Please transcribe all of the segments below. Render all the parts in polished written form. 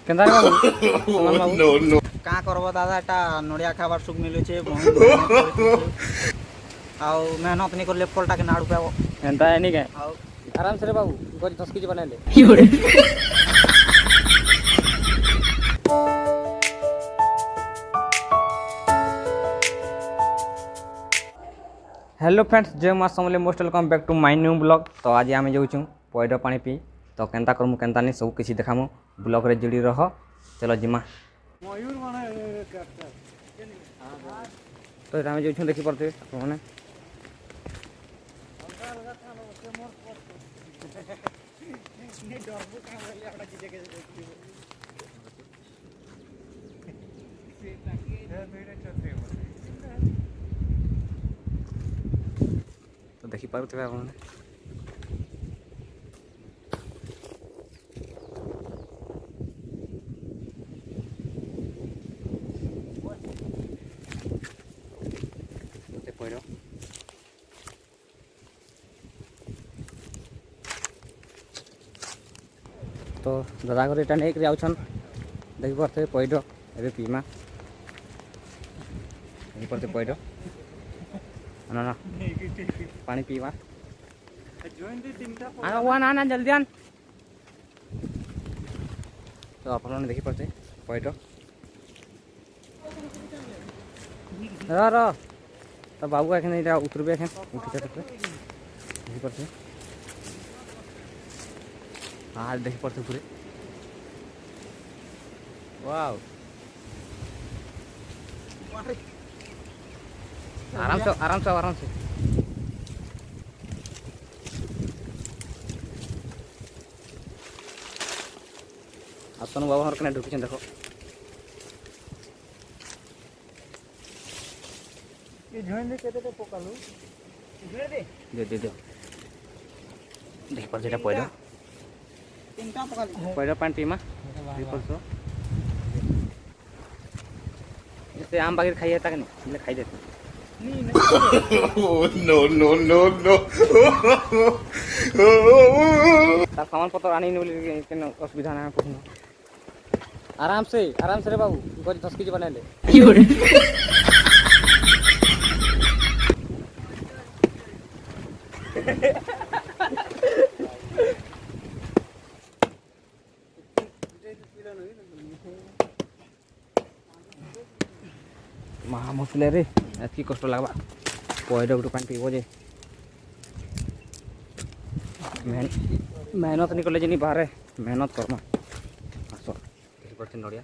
केंदा रे बाबू समान बाबू no no का करब दादा एटा नड़िया खाबार सुख मिलुचे आउ मेहनत नहीं करले फलटा के नाड़ पाबो एंता है नहीं के आउ आराम से रे बाबू गोरी 10 केजी बना ले हेलो फ्रेंड्स जय मां समले most welcome back to my new blog. तो आज आम जाऊँ पैड पानी पी तो केन्ता करमु केन्ता नहीं सब किसी देखामु ब्लॉग रे जुड़ी रह चलो जिमा तो आम जाऊँ देखी पारे मैंने तो देखी पारे आप तो दादा घर यहाँ नहीं आउन देखी पारे पैड ए पीमा देखी पारे पैड ना ना पानी पीवा आना ना जल्दी आन तो आप देखी पारे पैड र तो बाबू एखे उतरबे एखे उठी देखी पारे हाँ देखी पारे पूरे वाव आराम से आराम से आराम से आसन बाबा हर कने ढुकी देखो ये झोंडे केते तो पकालु दे देख पर जेटा पैड तीनटा पकालु पैड पानी पीमा रिपोर्ट इसे आम बागिर खाइए तक नहीं खाई देते नो नो नो नो तार सामान पत्र आनी नहीं असुविधा ना कुछ आराम से रे बाबू गोरी 10 केजी बना ले महा मुश्किल रे एतकी कष्ट लगवा पैड गुटे पानी पीब जे मेहनत नहीं कले बाहर मेहनत करमा आस देखी पारे नड़िया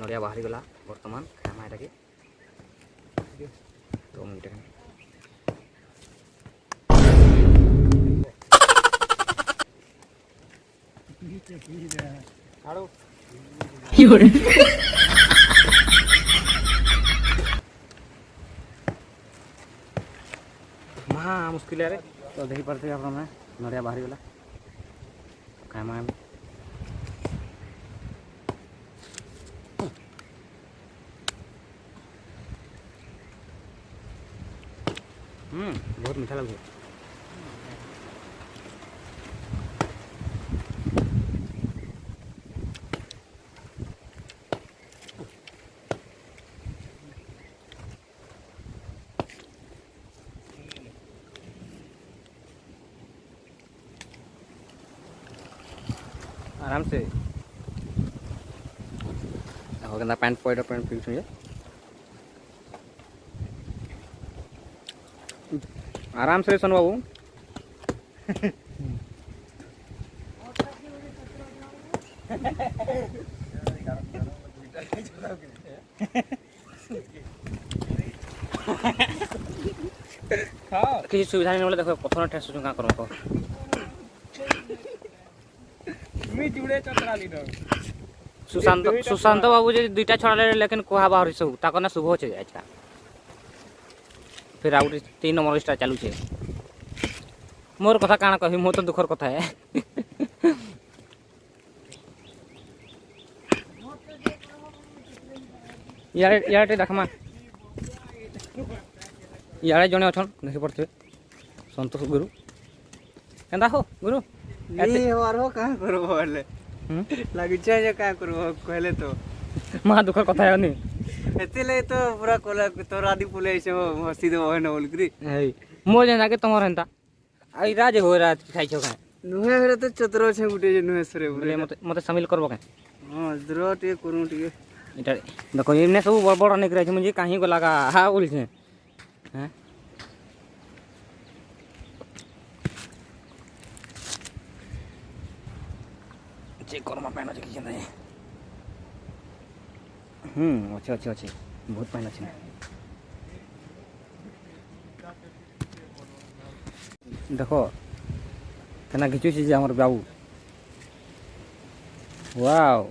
नड़िया बाहरी गला बर्तमान खामा एटा के तो मुझे हाँ मुश्किल है रे तो देखी पारे आप नड़िया बाहरी गला खामा बहुत मीठा लगे आराम से कहना पैंट पैड पैंट पी छुए आराम से सोनू बाबू किसी सुविधा नहीं बोले देखो पथर ठेस क्या करो सुशांत बाबू जी दुईटा छड़ा लेकिन कहा बाहर सब ताक ना शुभ होचे अच्छा फिर आउ 3 नंबर स्टार चालू छे मोर कथा काना कहि मो तो दुखर कथा है यार देखमा यार जने अछन देखि पड़थे संतोष गुरु केंदा हो गुरु ये हमारो का करबो बोले लागिछे जे का करबो कहले तो महा दुखर कथा है नहीं एतेले तो पूरा कोला तोर आदि पुले से हसी दे होय न बोलकरी है मोर जेना के तमर हंता आई राज हो रात खाइ छो का नुहे हेरे तो चतरो छे गुटे जे नुहे सरे बोले मते मते शामिल करबो का हां द्रो टे करू टिके इटा देखो इने सब बड़ बड़ निक रहे मुझे काहे को लगा हा बोल छे हैं चेक कर मा पैना देखि जंदा अच्छे अच्छे अच्छे बहुत पैना छे देखो केना घिचु छी जे हमर बाबू वाओ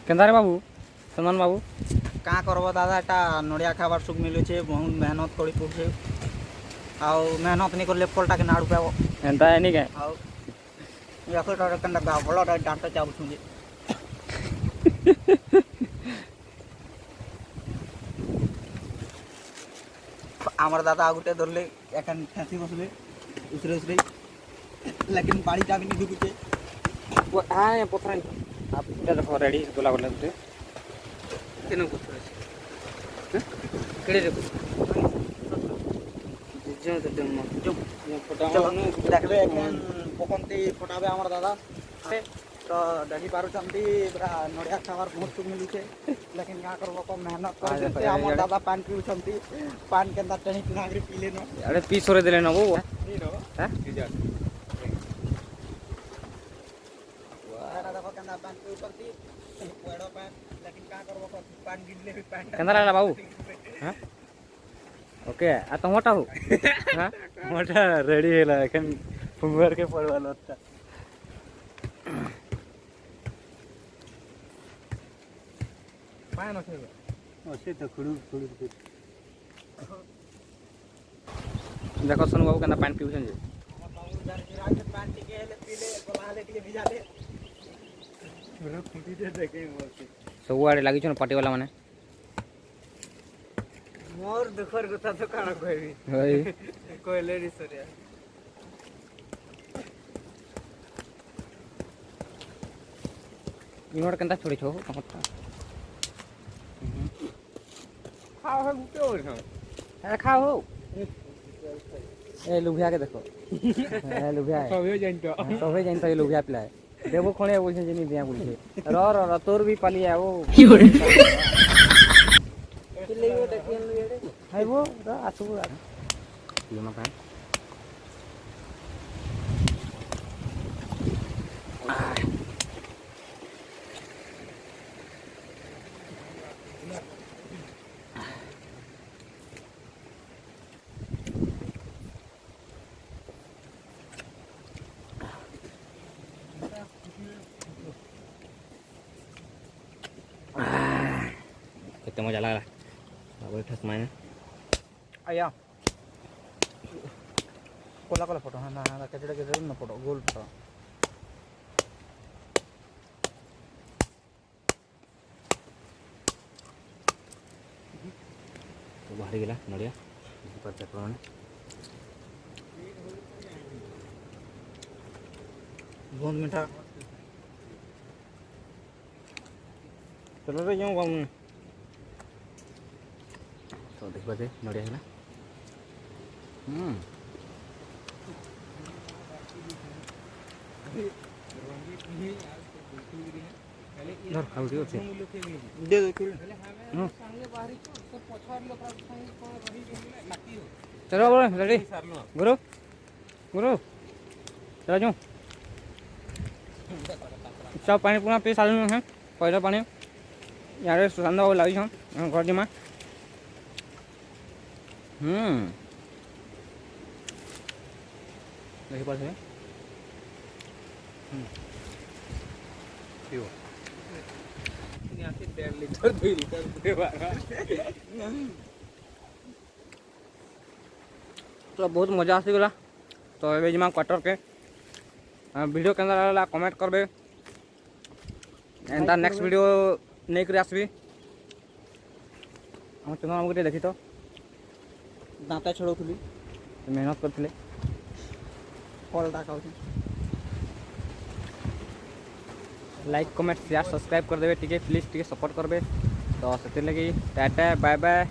केंदा रे बाबू सलमान बाबू का करबो दादा एटा नडिया खाबार सुख मिलु छे बहुत मेहनत करी पड़छे आउ मेहनत नहीं करले फलटा के नाड़ू पाबो एंता एनी के आउ याको तो कंदा गा भलो डांटा चाबु छुजे আমার দাদা আগুতে ধরলে এখন ঠাঁসি বসলে উসরে উসরে लेकिन बाड़ी चाबी नहीं ढुकुचे वो हां पथरा आप इधर देखो रेडी गोला गोला दे केनो पथरा छे केड़े देखो जो तो दम जो फोटा देखबे এখন পকন্তি ফটাবে আমার দাদা तो देखि पारु चंदी बरा नडिया खावार बहुत सुख मिलुचे लेकिन का करबो को मेहनत करते हमर दादा पान पिउ चंदी पान केंदा टणी नागरी पी लेनो अरे पी सोरे देले न वो हैं वारा दादा केंदा पान पिउ चंदी पड़ो पान लेकिन का करबो को पान गिनले भी पान केंदा लागला बाबू हैं ओके आ तो मोटा हो हां मोटा रेडी हेला एखन फुंगर के पड़वाल होता पान ओसे तो खुडू खुडू देखो सोनू बाबू केना पानी पिउछन जे पान टिके हेले पीले बोलाले टिके भिजा ले पूरा खुटी दे देखे मोसे सब आड़े लागि छन पार्टी वाला माने मोर दुखर कथा तो काना कहबी होय कहले रे सरिया इनोड केनता छोड़ी छो कमता खाओ है गुटे और खाओ अरे खाओ हो ए लुभिया के देखो ए लुभिया सबे जानतो सबे जानतो ये लुभिया पिला है देबो कोणे बोलछे जेनी दिया बोलछे र तोर भी पाली है वो किले वो देखिन लेडे है वो र आसु ये मकान कितना मजा लगा अब ठस मायने आया कोला कोला फोटो है ना कचड़े के जरूर ना फोटो गोल फोटो तो बाहर गेला नडिया पर चक्र माने बहुत मीठा चलो रे जाऊं गाऊं तो देखबा दे नडिया गेला धर खाउटी होते दे दे कुल चलो बोलो रेडी गुरु गुरु चलो जाऊं सब पानी पूरा पी सालू है पहले पानी यार सुगंध बाबू लगी छन घर जिमा देखि पाछे पियो यहाँ से 1.5 लीटर 2 लीटर देवा तो बहुत मजा आसी गला तो एबे जिमा क्वार्टर के वीडियो केंदा लागला कमेंट करबे एंता नेक्स्ट वीडियो नहीं करे आसबी हम चंदन बाबू के देखी तो दांता छड़ौथुली मेहनत करथिले फलटा खाऊ लाइक कमेंट शेयर सब्सक्राइब कर देबे टिके प्लीज टिके सपोर्ट करबे तो से लगी टाटा बाय बाय।